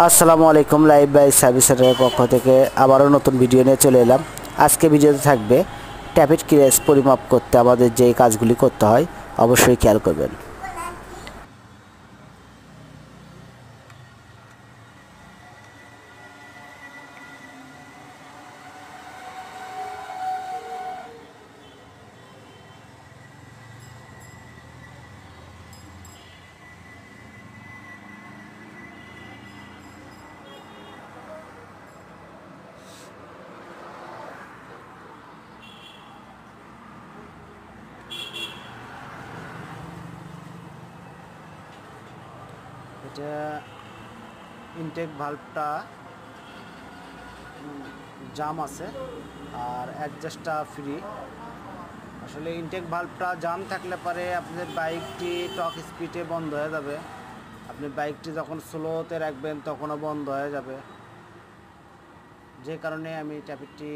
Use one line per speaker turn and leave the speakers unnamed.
আসসালামু আলাইকুম, live by service সেন্টারের পক্ষ থেকে আবারও নতুন ভিডিও নিয়ে চলে এলাম। আজকে ভিডিওতে থাকবে ট্যাপিট ক্লিয়ারেন্স পরিমাপ করতে আমাদের যে কাজগুলি করতে হয় অবশ্যই খেয়াল করবেন। এটা ইনটেক ভালভটা জাম আছে আর অ্যাডজাস্টটা ফ্রি। আসলে ইনটেক ভালভটা জাম থাকলে পরে আপনাদের বাইকটি টক স্পিডে বন্ধ হয়ে যাবে। আপনি বাইকটি যখন স্লোতে রাখবেন তখনও বন্ধ হয়ে যাবে, যে কারণে আমি ট্যাপিটটি